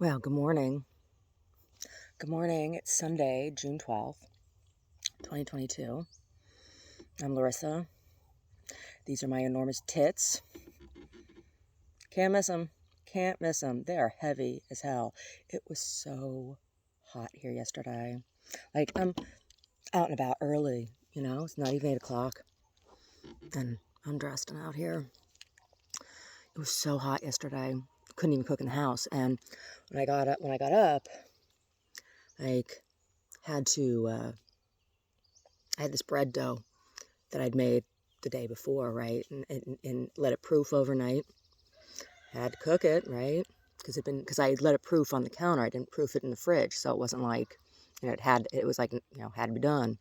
Well, good morning. Good morning. It's Sunday, June 12th, 2022. I'm Larissa. These are my enormous tits. Can't miss them. Can't miss them. They are heavy as hell. It was so hot here yesterday. Like, I'm out and about early, it's not even 8 o'clock. And I'm dressed and out here. It was so hot yesterday. Couldn't even cook in the house. And when I got up, like, had to, I had this bread dough that I'd made the day before, right? And let it proof overnight. Had to cook it, right? Because I let it proof on the counter. I didn't proof it in the fridge, so it wasn't like, it was like, had to be done.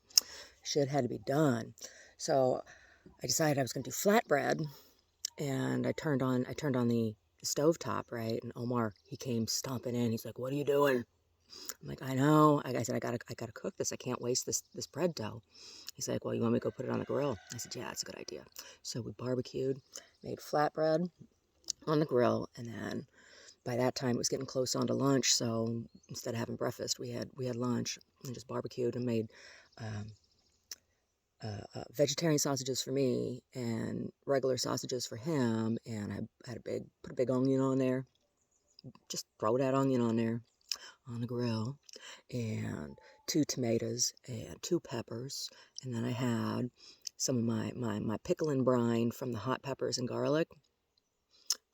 Shit had to be done. So I decided I was going to do flatbread, and I turned on the stovetop, right? And Omar, he came stomping in. He's like, "What are you doing?" I'm like, "I know." I said, I gotta cook this. I can't waste this bread dough. He's like, "Well, you want me to go put it on the grill?" I said, "Yeah, that's a good idea." So we barbecued, made flatbread on the grill, and then by that time it was getting close on to lunch. So instead of having breakfast, we had lunch and just barbecued and made um, vegetarian sausages for me and regular sausages for him. And I had put a big onion on there. Just throw that onion on there on the grill, and 2 tomatoes and 2 peppers. And then I had some of my pickle and brine from the hot peppers and garlic.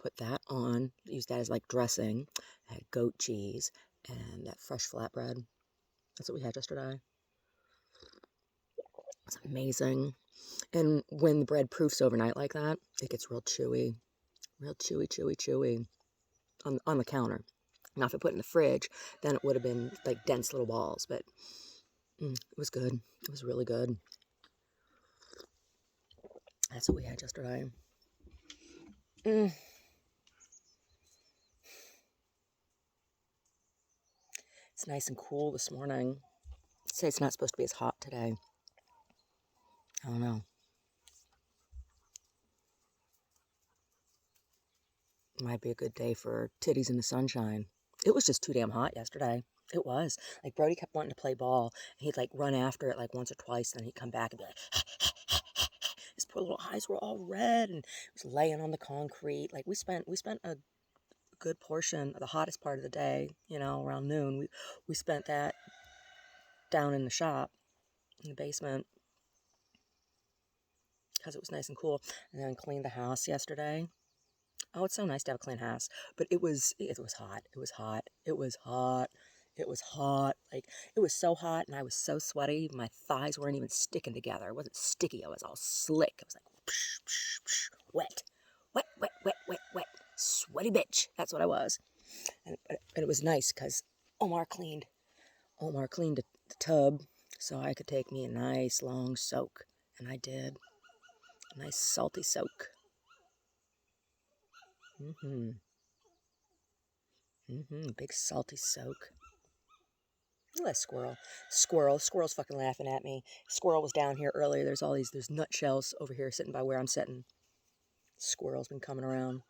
Put that on, use that as like dressing. I had goat cheese and that fresh flatbread. That's what we had yesterday. It's amazing. And when the bread proofs overnight like that, it gets real chewy. Real chewy, chewy, chewy on the counter. Now, if I put it in the fridge, then it would have been like dense little balls. But it was good. It was really good. That's what we had yesterday. It's nice and cool this morning. I'd say it's not supposed to be as hot today. I don't know. Might be a good day for titties in the sunshine. It was just too damn hot yesterday. It was. Like, Brody kept wanting to play ball, and he'd, like, run after it, like, once or twice, and then he'd come back and be like, his poor little eyes were all red, and he was laying on the concrete. Like, we spent a good portion of the hottest part of the day, around noon. We spent that down in the shop, in the basement, because it was nice and cool, and then cleaned the house yesterday. Oh, it's so nice to have a clean house. But it was hot. It was hot. It was hot. It was hot. Like, it was so hot and I was so sweaty. My thighs weren't even sticking together. It wasn't sticky. I was all slick. I was like, psh, psh, psh, wet. Wet, wet, wet, wet, wet. Sweaty bitch. That's what I was. And it was nice because Omar cleaned the tub so I could take me a nice long soak. And I did. A nice salty soak. Big salty soak. Look at that squirrel. Squirrel's fucking laughing at me. Squirrel was down here earlier. There's nutshells over here sitting by where I'm sitting. Squirrel's been coming around.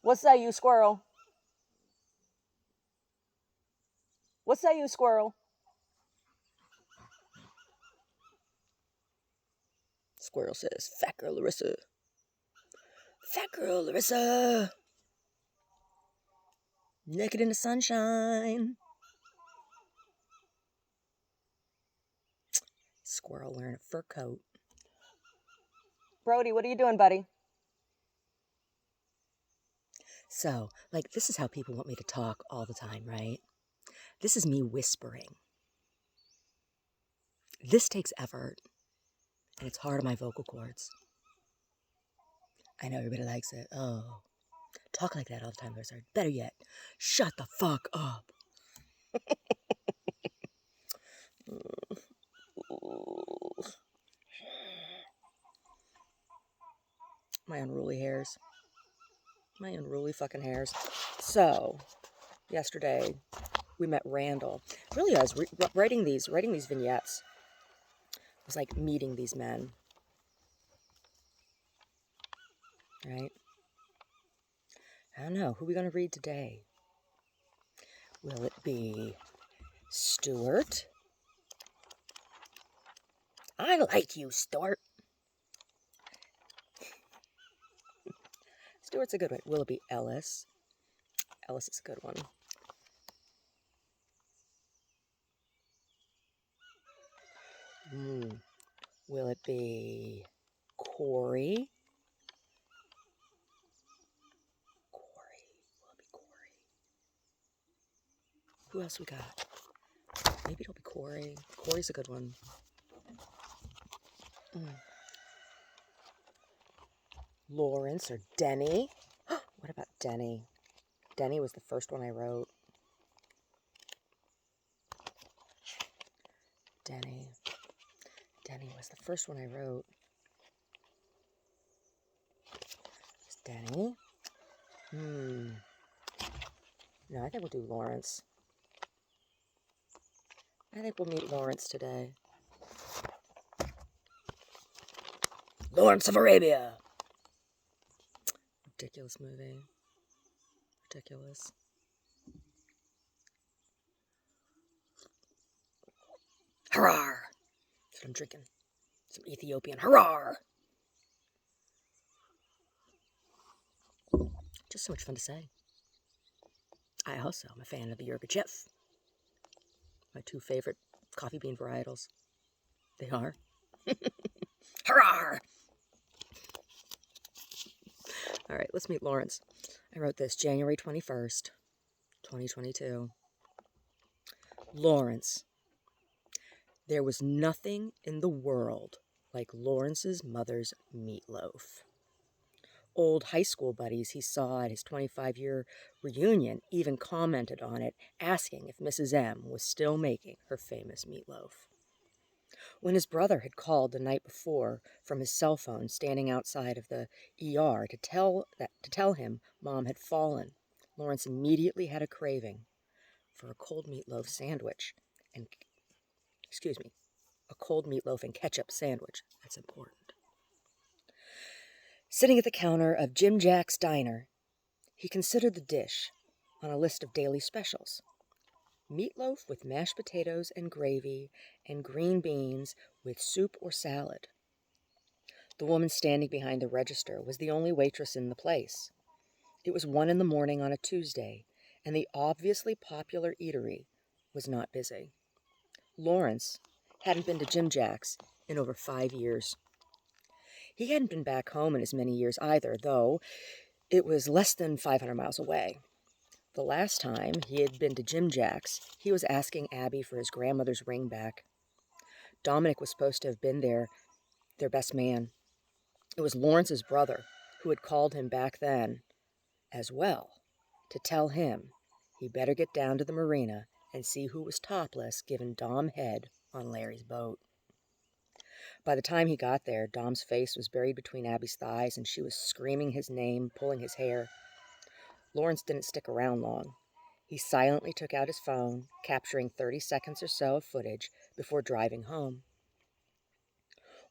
What's that, you squirrel? What's that, you squirrel? Squirrel says, "Fat girl Larissa. Fat girl Larissa. Naked in the sunshine." Squirrel wearing a fur coat. Brody, what are you doing, buddy? So, like, this is how people want me to talk all the time, right? This is me whispering. This takes effort, and it's hard on my vocal cords. I know everybody likes it. Oh, talk like that all the time, Larissa. Better yet, shut the fuck up. My unruly hairs. My unruly fucking hairs. So, yesterday, we met Randall. Really, I was writing these vignettes. It was like meeting these men. Right? I don't know. Who are we going to read today? Will it be Stuart? I like you, Stuart. Stuart's a good one. Will it be Ellis? Ellis is a good one. Will it be Corey? Corey. Will it be Corey? Who else we got? Maybe it'll be Corey. Corey's a good one. Lawrence or Denny? What about Denny? Denny was the first one I wrote. Denny. Denny was the first one I wrote. Is Denny? No, I think we'll do Lawrence. I think we'll meet Lawrence today. Lawrence of Arabia! Ridiculous movie. Ridiculous. Hurrah! That's what I'm drinking. Some Ethiopian. Hurrah! Just so much fun to say. I also am a fan of the Yirgacheffe. My two favorite coffee bean varietals. They are. Hurrah! All right, let's meet Lawrence. I wrote this January 21st, 2022. Lawrence. There was nothing in the world like Lawrence's mother's meatloaf. Old high school buddies he saw at his 25-year reunion even commented on it, asking if Mrs. M was still making her famous meatloaf. When his brother had called the night before from his cell phone standing outside of the ER to tell him Mom had fallen, Lawrence immediately had a craving for a cold meatloaf sandwich and a cold meatloaf and ketchup sandwich. That's important. Sitting at the counter of Jim Jack's Diner, he considered the dish on a list of daily specials. Meatloaf with mashed potatoes and gravy and green beans with soup or salad. The woman standing behind the register was the only waitress in the place. It was 1 a.m. on a Tuesday, and the obviously popular eatery was not busy. Lawrence hadn't been to Jim Jack's in over 5 years. He hadn't been back home in as many years either, though it was less than 500 miles away. The last time he had been to Jim Jack's, he was asking Abby for his grandmother's ring back. Dominic was supposed to have been there, their best man. It was Lawrence's brother who had called him back then as well to tell him he better get down to the marina and see who was topless giving Dom head on Larry's boat. By the time he got there, Dom's face was buried between Abby's thighs, and she was screaming his name, pulling his hair. Lawrence didn't stick around long. He silently took out his phone, capturing 30 seconds or so of footage before driving home.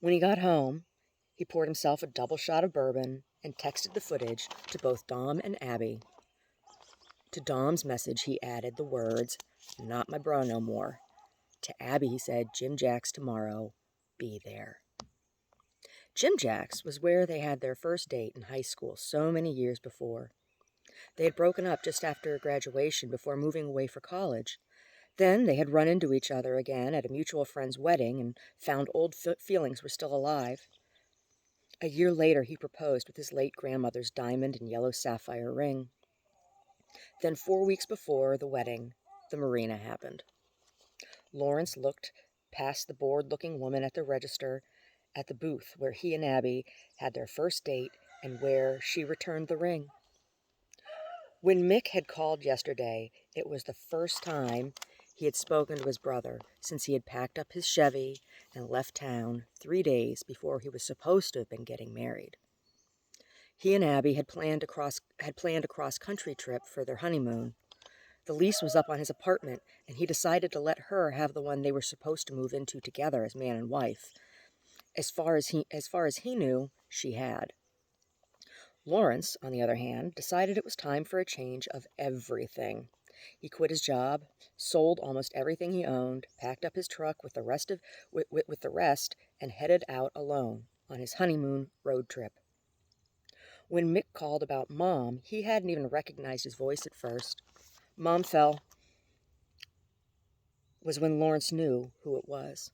When he got home, he poured himself a double shot of bourbon and texted the footage to both Dom and Abby. To Dom's message, he added the words, "Not my bro no more." To Abby, he said, "Jim Jack's tomorrow. Be there." Jim Jack's was where they had their first date in high school so many years before. They had broken up just after graduation before moving away for college. Then they had run into each other again at a mutual friend's wedding and found old feelings were still alive. A year later, he proposed with his late grandmother's diamond and yellow sapphire ring. Then 4 weeks before the wedding, the marina happened. Lawrence looked past the bored-looking woman at the register at the booth where he and Abby had their first date and where she returned the ring. When Mick had called yesterday, it was the first time he had spoken to his brother since he had packed up his Chevy and left town 3 days before he was supposed to have been getting married. He and Abby had planned a cross-country trip for their honeymoon. The lease was up on his apartment, and he decided to let her have the one they were supposed to move into together as man and wife. As far as he knew, she had. Lawrence, on the other hand, decided it was time for a change of everything. He quit his job, sold almost everything he owned, packed up his truck with the rest, and headed out alone on his honeymoon road trip. When Mick called about Mom, he hadn't even recognized his voice at first. Mom fell was when Lawrence knew who it was.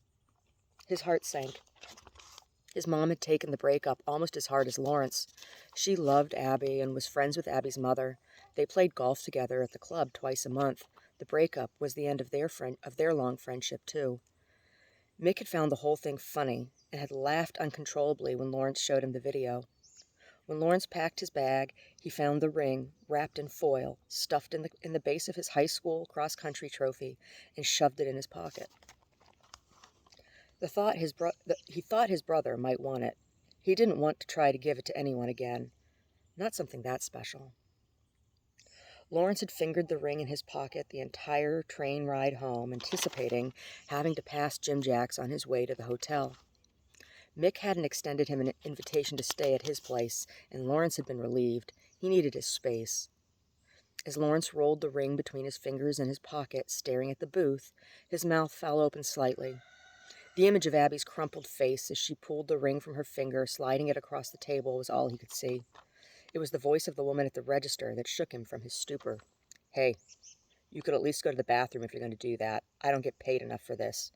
His heart sank. His mom had taken the breakup almost as hard as Lawrence. She loved Abby and was friends with Abby's mother. They played golf together at the club twice a month. The breakup was the end of their long friendship, too. Mick had found the whole thing funny and had laughed uncontrollably when Lawrence showed him the video. When Lawrence packed his bag, he found the ring wrapped in foil, stuffed in the base of his high school cross-country trophy, and shoved it in his pocket. He thought his brother might want it. He didn't want to try to give it to anyone again. Not something that special. Lawrence had fingered the ring in his pocket the entire train ride home, anticipating having to pass Jim Jack's on his way to the hotel. Mick hadn't extended him an invitation to stay at his place, and Lawrence had been relieved. He needed his space. As Lawrence rolled the ring between his fingers in his pocket, staring at the booth, his mouth fell open slightly. The image of Abby's crumpled face as she pulled the ring from her finger, sliding it across the table, was all he could see. It was the voice of the woman at the register that shook him from his stupor. "Hey, you could at least go to the bathroom if you're going to do that. I don't get paid enough for this,"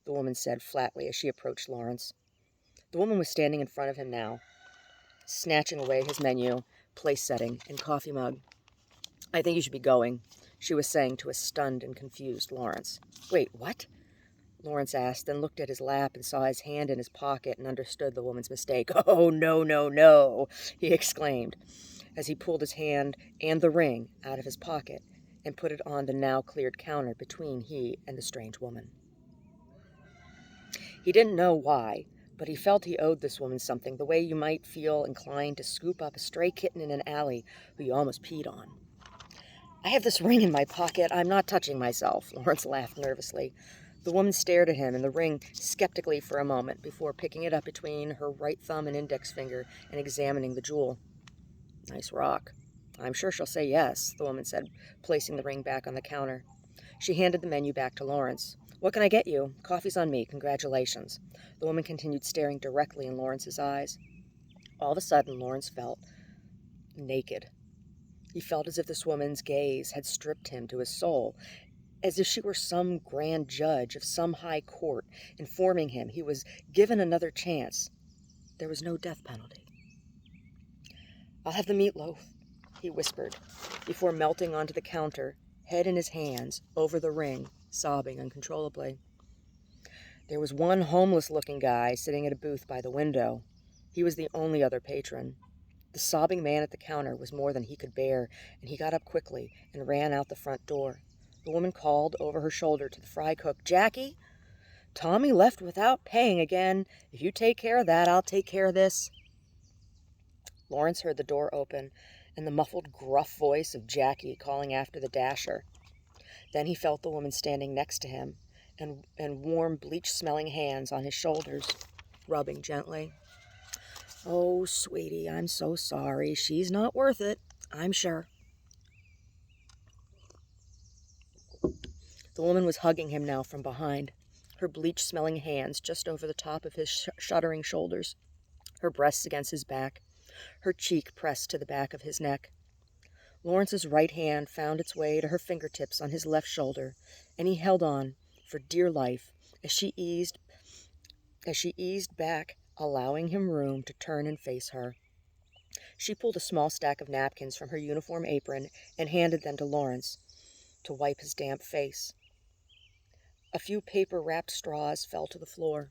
the woman said flatly as she approached Lawrence. The woman was standing in front of him now, snatching away his menu, place setting, and coffee mug. "I think you should be going," she was saying to a stunned and confused Lawrence. "Wait, what?" Lawrence asked, then looked at his lap and saw his hand in his pocket and understood the woman's mistake. "Oh, no, no, no," he exclaimed, as he pulled his hand and the ring out of his pocket and put it on the now cleared counter between he and the strange woman. He didn't know why, but he felt he owed this woman something, the way you might feel inclined to scoop up a stray kitten in an alley who you almost peed on. "I have this ring in my pocket. I'm not touching myself," Lawrence laughed nervously. The woman stared at him and the ring skeptically for a moment before picking it up between her right thumb and index finger and examining the jewel. "Nice rock. I'm sure she'll say yes," the woman said, placing the ring back on the counter. She handed the menu back to Lawrence. "What can I get you? Coffee's on me. Congratulations." The woman continued staring directly in Lawrence's eyes. All of a sudden, Lawrence felt naked. He felt as if this woman's gaze had stripped him to his soul, as if she were some grand judge of some high court, informing him he was given another chance. There was no death penalty. "I'll have the meatloaf," he whispered, before melting onto the counter, head in his hands, over the ring, sobbing uncontrollably. There was one homeless-looking guy sitting at a booth by the window. He was the only other patron. The sobbing man at the counter was more than he could bear, and he got up quickly and ran out the front door. The woman called over her shoulder to the fry cook, "Jackie, Tommy left without paying again. If you take care of that, I'll take care of this." Lawrence heard the door open and the muffled, gruff voice of Jackie calling after the dasher. Then he felt the woman standing next to him and warm, bleach-smelling hands on his shoulders, rubbing gently. "Oh, sweetie, I'm so sorry. She's not worth it, I'm sure." The woman was hugging him now from behind, her bleach-smelling hands just over the top of his shuddering shoulders, her breasts against his back, her cheek pressed to the back of his neck. Lawrence's right hand found its way to her fingertips on his left shoulder, and he held on for dear life as she eased back, allowing him room to turn and face her. She pulled a small stack of napkins from her uniform apron and handed them to Lawrence to wipe his damp face. A few paper-wrapped straws fell to the floor.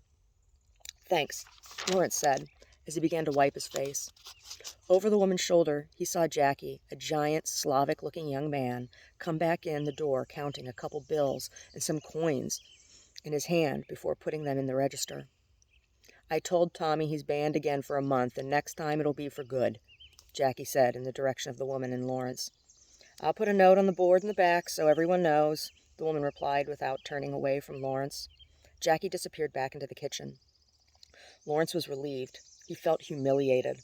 "Thanks," Lawrence said, as he began to wipe his face. Over the woman's shoulder, he saw Jackie, a giant, Slavic-looking young man, come back in the door counting a couple bills and some coins in his hand before putting them in the register. "I told Tommy he's banned again for a month, and next time it'll be for good," Jackie said in the direction of the woman and Lawrence. "I'll put a note on the board in the back so everyone knows," the woman replied without turning away from Lawrence. Jackie disappeared back into the kitchen. Lawrence was relieved. He felt humiliated.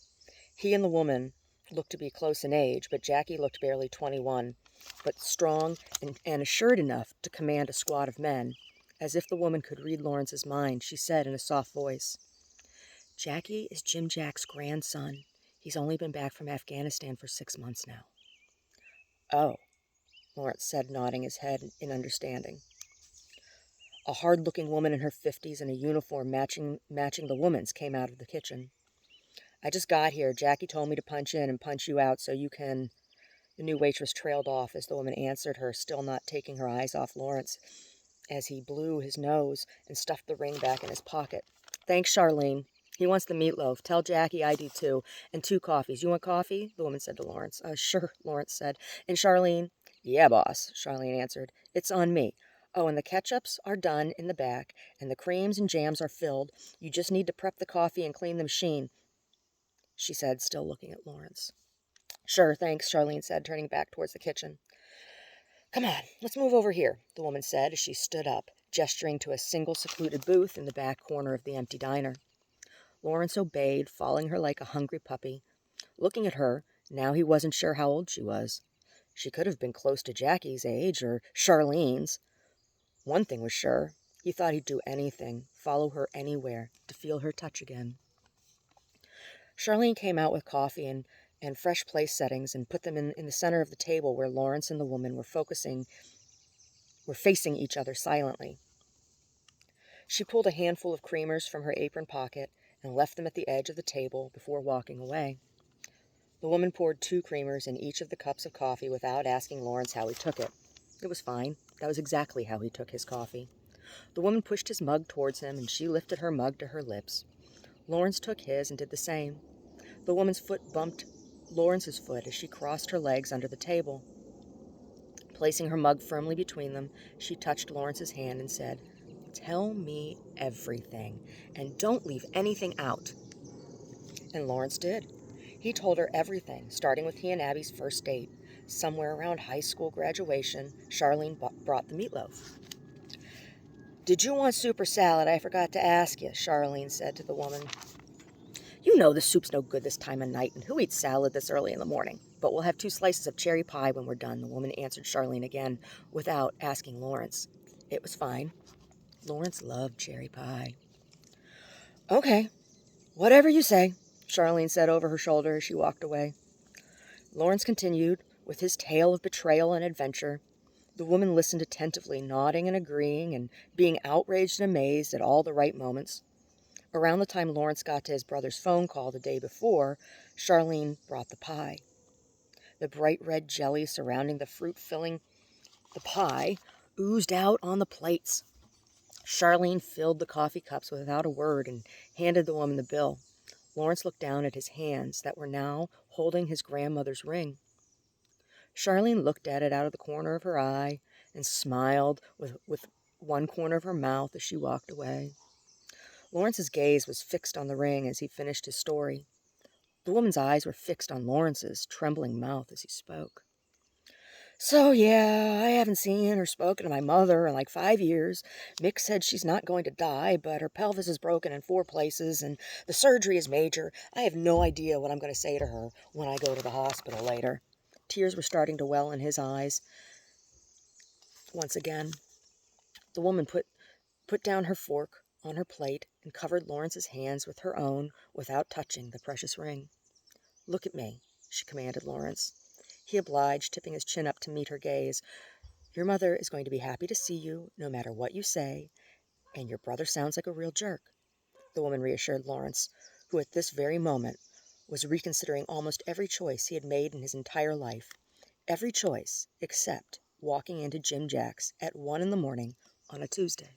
He and the woman looked to be close in age, but Jackie looked barely 21, but strong and assured enough to command a squad of men. As if the woman could read Lawrence's mind, she said in a soft voice, "Jackie is Jim Jack's grandson. He's only been back from Afghanistan for 6 months now." "Oh," Lawrence said, nodding his head in understanding. A hard-looking woman in her 50s in a uniform matching the woman's came out of the kitchen. "I just got here. Jackie told me to punch in and punch you out so you can—" The new waitress trailed off as the woman answered her, still not taking her eyes off Lawrence, as he blew his nose and stuffed the ring back in his pocket. "Thanks, Charlene. He wants the meatloaf. Tell Jackie I do too. And 2 coffees. You want coffee?" the woman said to Lawrence. Sure," Lawrence said. "And Charlene—" "Yeah, boss," Charlene answered. "It's on me. Oh, and the ketchups are done in the back, and the creams and jams are filled. You just need to prep the coffee and clean the machine," she said, still looking at Lawrence. "Sure, thanks," Charlene said, turning back towards the kitchen. "Come on, let's move over here," the woman said as she stood up, gesturing to a single secluded booth in the back corner of the empty diner. Lawrence obeyed, following her like a hungry puppy. Looking at her, now he wasn't sure how old she was. She could have been close to Jackie's age, or Charlene's. One thing was sure. He thought he'd do anything, follow her anywhere, to feel her touch again. Charlene came out with coffee and fresh place settings and put them in the center of the table where Lawrence and the woman were facing each other silently. She pulled a handful of creamers from her apron pocket and left them at the edge of the table before walking away. The woman poured 2 creamers in each of the cups of coffee without asking Lawrence how he took it. It was fine. That was exactly how he took his coffee. The woman pushed his mug towards him, and she lifted her mug to her lips. Lawrence took his and did the same. The woman's foot bumped Lawrence's foot as she crossed her legs under the table. Placing her mug firmly between them, she touched Lawrence's hand and said, "Tell me everything, and don't leave anything out." And Lawrence did. He told her everything, starting with he and Abby's first date. Somewhere around high school graduation, Charlene brought the meatloaf. "Did you want soup or salad? I forgot to ask you," Charlene said to the woman. "You know the soup's no good this time of night, and who eats salad this early in the morning? But we'll have 2 slices of cherry pie when we're done," the woman answered Charlene again, without asking Lawrence. It was fine. Lawrence loved cherry pie. "Okay, whatever you say," Charlene said over her shoulder as she walked away. Lawrence continued with his tale of betrayal and adventure. The woman listened attentively, nodding and agreeing and being outraged and amazed at all the right moments. Around the time Lawrence got to his brother's phone call the day before, Charlene brought the pie. The bright red jelly surrounding the fruit filling the pie oozed out on the plates. Charlene filled the coffee cups without a word and handed the woman the bill. Lawrence looked down at his hands that were now holding his grandmother's ring. Charlene looked at it out of the corner of her eye and smiled with one corner of her mouth as she walked away. Lawrence's gaze was fixed on the ring as he finished his story. The woman's eyes were fixed on Lawrence's trembling mouth as he spoke. "So, yeah, I haven't seen or spoken to my mother in like 5 years. Mick said she's not going to die, but her pelvis is broken in 4 places, and the surgery is major. I have no idea what I'm going to say to her when I go to the hospital later." Tears were starting to well in his eyes. Once again, the woman put down her fork on her plate and covered Lawrence's hands with her own without touching the precious ring. "Look at me," she commanded Lawrence. He obliged, tipping his chin up to meet her gaze. "Your mother is going to be happy to see you, no matter what you say, and your brother sounds like a real jerk," the woman reassured Lawrence, who at this very moment was reconsidering almost every choice he had made in his entire life. Every choice except walking into Jim Jack's at 1 a.m. on a Tuesday.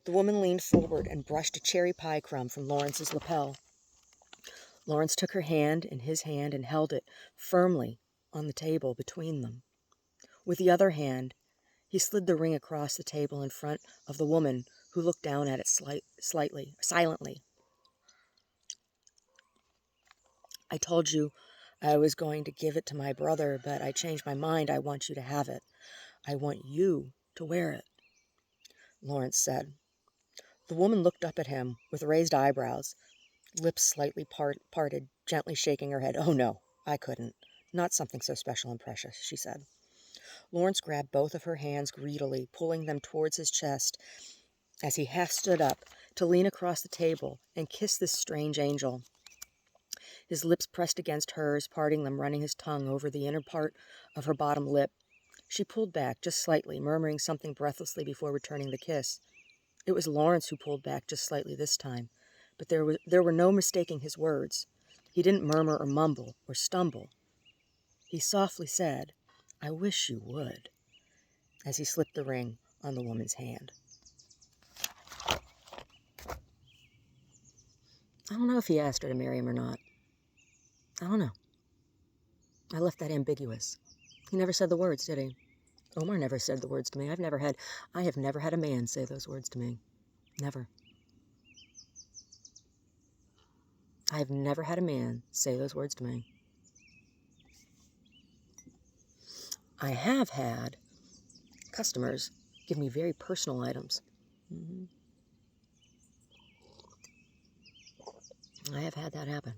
The woman leaned forward and brushed a cherry pie crumb from Lawrence's lapel. Lawrence took her hand in his hand and held it firmly on the table between them. With the other hand, he slid the ring across the table in front of the woman, who looked down at it silently. "I told you I was going to give it to my brother, but I changed my mind. I want you to have it. I want you to wear it," Lawrence said. The woman looked up at him with raised eyebrows. lips slightly parted, gently shaking her head. "Oh, no, I couldn't. Not something so special and precious," she said. Lawrence grabbed both of her hands greedily, pulling them towards his chest as he half stood up to lean across the table and kiss this strange angel. His lips pressed against hers, parting them, running his tongue over the inner part of her bottom lip. She pulled back just slightly, murmuring something breathlessly before returning the kiss. It was Lawrence who pulled back just slightly this time, but there were no mistaking his words. He didn't murmur or mumble or stumble. He softly said, "I wish you would," as he slipped the ring on the woman's hand. I don't know if he asked her to marry him or not. I don't know. I left that ambiguous. He never said the words, did he? Omar never said the words to me. I have never had a man say those words to me. Never. I have never had a man say those words to me. I have had customers give me very personal items. I have had that happen.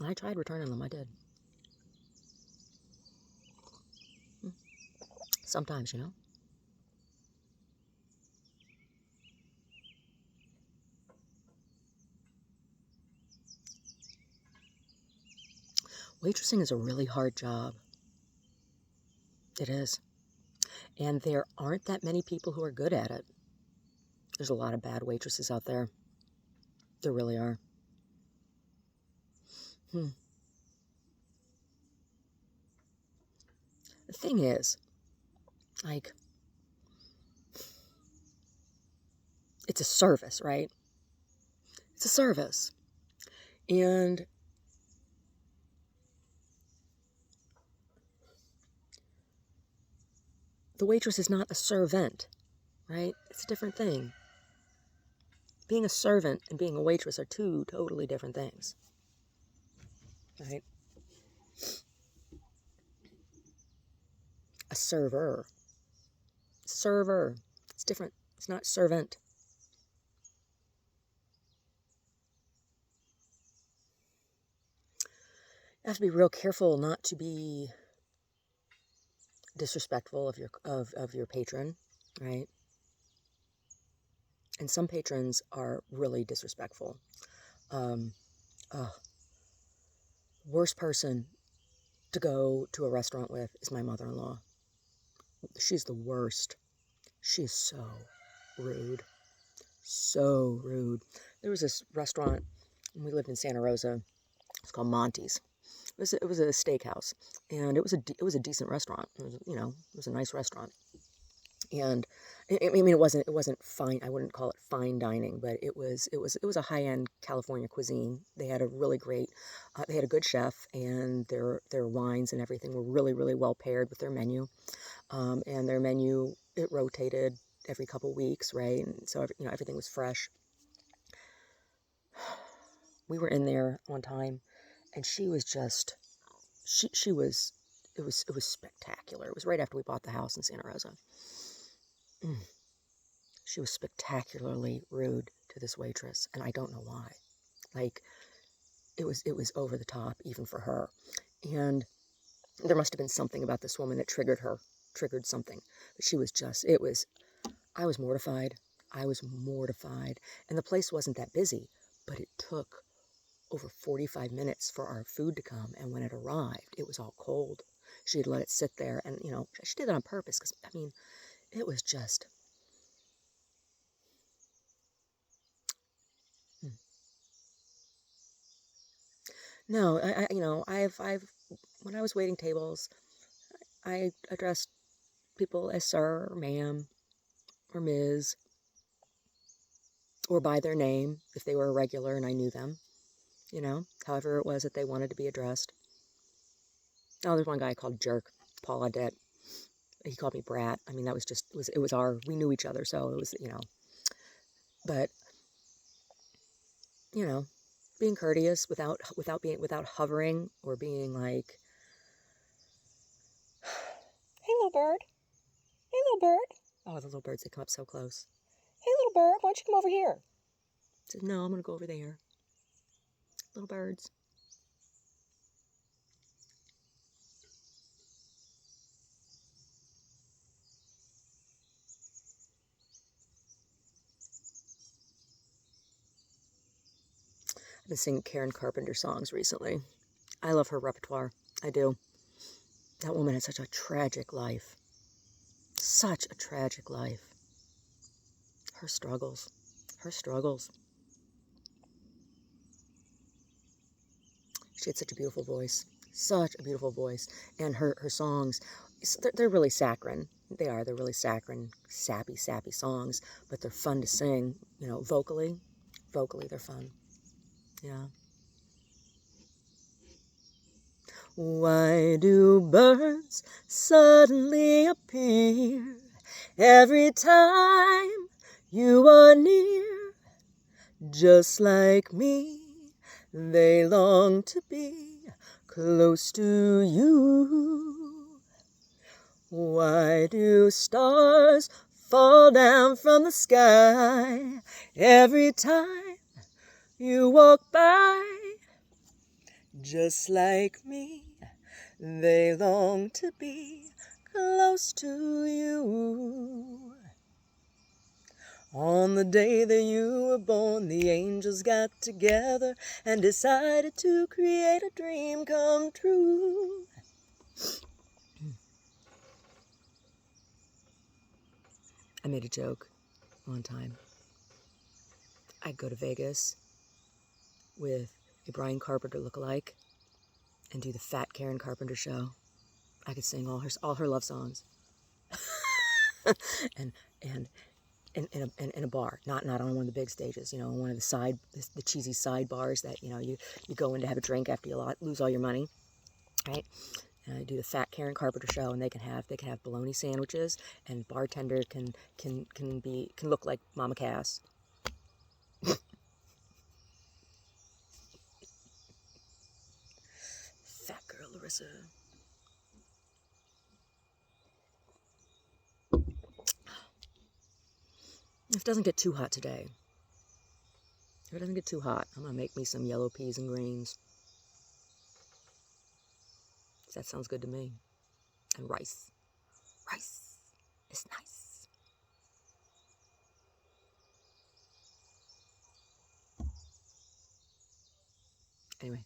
I tried returning them. I did. Sometimes, you know. Waitressing is a really hard job. It is. And there aren't that many people who are good at it. There's a lot of bad waitresses out there. There really are. The thing is, like, it's a service, right? It's a service. And the waitress is not a servant, right? It's a different thing. Being a servant and being a waitress are two totally different things, right? A server. Server. It's different. It's not servant. You have to be real careful not to be disrespectful of your patron, right? And some patrons are really disrespectful. Worst person to go to a restaurant with is my mother-in-law. She's the worst. She's so rude. So rude. There was this restaurant when we lived in Santa Rosa. It's called Monty's. It was a steakhouse, and it was a decent restaurant. It was a nice restaurant. And I mean, it wasn't fine. I wouldn't call it fine dining, but it was a high-end California cuisine. They had a really great, they had a good chef, and their wines and everything were really, really well paired with their menu. And their menu, it rotated every couple weeks, right? And so everything was fresh. We were in there one time, and she was just, she was, it was spectacular. It was right after we bought the house in Santa Rosa. She was spectacularly rude to this waitress, and I don't know why. Like, it was over the top, even for her. And there must have been something about this woman that triggered something. But she was just, I was mortified. I was mortified. And the place wasn't that busy, but it took over 45 minutes for our food to come. And when it arrived, it was all cold. She had let it sit there, and, she did that on purpose, because, I mean, it was just... No, I've when I was waiting tables, I addressed people as sir or ma'am or Ms. or by their name if they were a regular and I knew them, however it was that they wanted to be addressed. Oh, there's one guy called Jerk, Paul Audette. He called me Brat. I mean, that was just, we knew each other, so it was, but, being courteous without hovering or being like, "Hey, little bird. Hey, little bird." Oh, the little birds, they come up so close. "Hey, little bird, why don't you come over here?" I said, "No, I'm going to go over there." Little birds. I've been singing Karen Carpenter songs recently. I love her repertoire. I do. That woman had such a tragic life. Such a tragic life. Her struggles. Her struggles. She had such a beautiful voice. Such a beautiful voice. And her songs, they're really saccharine. They are. They're really saccharine, sappy songs. But they're fun to sing, you know, vocally. Vocally, they're fun. Yeah. Why do birds suddenly appear every time you are near? Just like me, they long to be close to you. Why do stars fall down from the sky every time you walk by? Just like me, they long to be close to you. On the day that you were born, the angels got together and decided to create a dream come true. I made a joke one time. I'd go to Vegas with a Brian Carpenter lookalike and do the Fat Karen Carpenter show. I could sing all her love songs. and in a bar, not on one of the big stages, you know, one of the cheesy side bars that, you know, you go in to have a drink after you lose all your money, right? And I do the Fat Karen Carpenter show, and they can have bologna sandwiches, and bartender can look like Mama Cass. Fat girl Larissa. If it doesn't get too hot today, I'm gonna make me some yellow peas and greens. That sounds good to me. And rice. Rice is nice. Anyway.